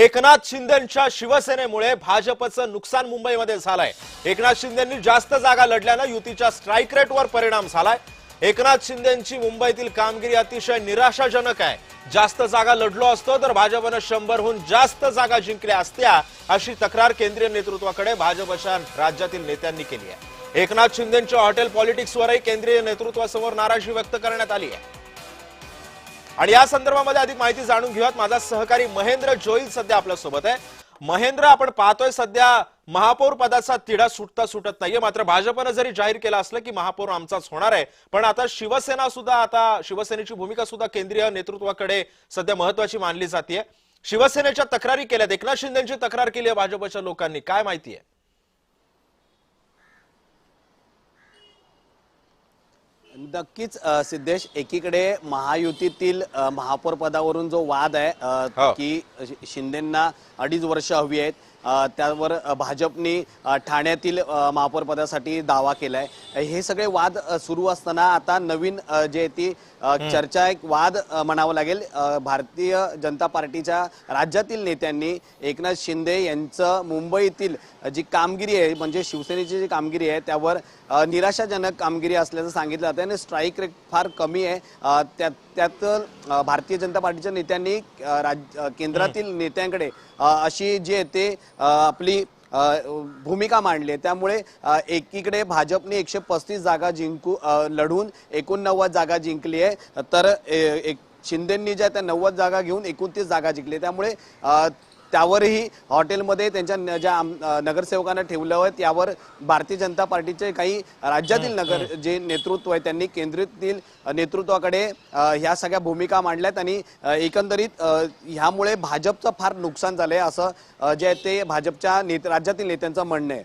एकनाथ शिंदेंच्या शिवसेनेमुळे भाजपचं नुकसान मुंबईमध्ये झालंय। एकनाथ शिंदेंनी जास्त जागा लढल्यानं युतीच्या स्ट्राइक रेटवर परिणाम झालाय। एकनाथ शिंदेंची मुंबईतील कामगिरी अतिशय निराशाजनक आहे। जास्त जागा लढलो असतो तर भाजपनं 100हून जास्त जागा जिंकल्या असत्या अशी तक्रार केंद्रीय नेतृत्वाकडे भाजपच्या राज्यातील नेत्यांनी केली आहे। एकनाथ शिंदेंच्या हॉटेल पॉलिटिक्सवरही केंद्रीय नेतृत्वासमोर नाराजी व्यक्त करण्यात आली आहे। आणि या संदर्भामध्ये अधिक माहिती जाणून घेऊयात। माझा सहकारी महेंद्र जोईल सध्या आपल्या सोबत आहे। महेंद्र, आपण पाहतोय सध्या महापौर पदाचा तिढा सुटत नाहीये, मात्र भाजपने जरी जाहीर केलं असलं की महापौर आमचाच होणार आहे, पण आता शिवसेनेची भूमिका सुद्धा केंद्रीय नेतृत्वाकडे सध्या महत्त्वाची मानली जाते। शिवसेनेच्या तक्रारी केल्यात, एकनाथ शिंदेंची तक्रार केली आहे भाजपच्या लोकांनी, काय माहिती आहे? नक्कीच सिद्धेश, एकीकडे महायुतीतील महापौर पदावरून जो वाद आहे की शिंदेंना 2.5 वर्ष हवी आहेत, त्यावर भाजपने ठाण्यातील महापौर पदासाठी दावा केलाय। हे सगळे वाद सुरू असताना आता नवीन जे ती चर्चा, एक वाद म्हणावं लागेल, भारतीय जनता पार्टीच्या राज्यातील नेत्यांनी एकनाथ शिंदे यांचं मुंबईतील जी कामगिरी आहे, म्हणजे शिवसेनेची जी कामगिरी आहे त्यावर निराशाजनक कामगिरी असल्याचं सांगितलं जातं आणि स्ट्राइक रेट फार कमी आहे। त्यात भारतीय जनता पार्टीच्या नेत्यांनी केंद्रातील नेत्यांकडे अशी जी आहे ते आपली भूमिका मांडली। त्यामुळे एकीकडे भाजपने 135 जागा लढून 89 जागा जिंकली आहे, तर शिंदेंनी ज्या त्या 90 जागा घेऊन 29 जागा जिंकली। त्यामुळे त्यावरही हॉटेलमध्ये त्यांच्या ज्या नगरसेवकांना ठेवलं आहे त्यावर भारतीय जनता पार्टीचे काही राज्यातील जे नेतृत्व आहे त्यांनी केंद्रातील नेतृत्वाकडे ह्या सगळ्या भूमिका मांडल्यात आणि एकंदरीत ह्यामुळे भाजपचं फार नुकसान झालंय असं जे ते भाजपच्या राज्यातील नेत्यांचं म्हणणं आहे।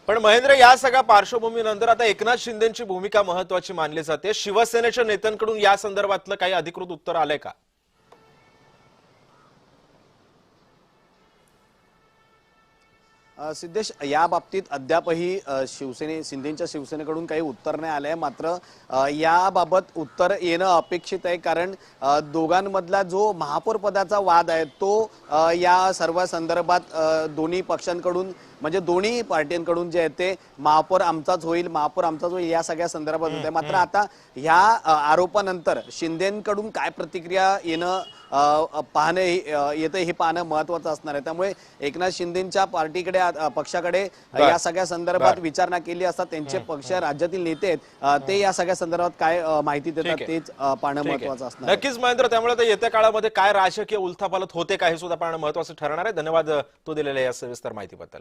पण महेंद्र, या सगळ्या पार्श्वभूमीनंतर आता एकनाथ शिंदेंची भूमिका महत्त्वाची मानली जाते। शिवसेनेच्या नेत्यांकडून या संदर्भातलं काही अधिकृत उत्तर आलंय का? सिद्धेश, या बाबतीत अद्यापही शिंदेच्या शिवसेनेकडून काही उत्तर नाही आलंय, मात्र याबाबत उत्तर येणं अपेक्षित आहे, कारण दोघांमधला जो महापौर पदाचा वाद आहे तो या सर्व संदर्भात दोन्ही पक्षांकडून, म्हणजे दोन्ही पार्ट्यांकडून जे आहे ते महापौर आमचाच होईल या सगळ्या संदर्भात होते। मात्र आता ह्या आरोपानंतर शिंदेकडून काय प्रतिक्रिया येणं हे पाहणं महत्वाचं असणार आहे। त्यामुळे एकनाथ शिंदेच्या पार्टीकडे, पक्षाकडे या सगळ्या संदर्भात विचारणा केली असता त्यांचे पक्ष राज्यातील नेते आहेत ते या सगळ्या संदर्भात काय माहिती देतात तेच पाहणं महत्वाचं असणार। नक्कीच महेंद्र, त्यामुळे येत्या काळामध्ये काय राजकीय उलथापालथ होते का हे सुद्धा पाहणं महत्वाचं ठरणार आहे। धन्यवाद तू दिलेल्या या सविस्तर माहितीबद्दल।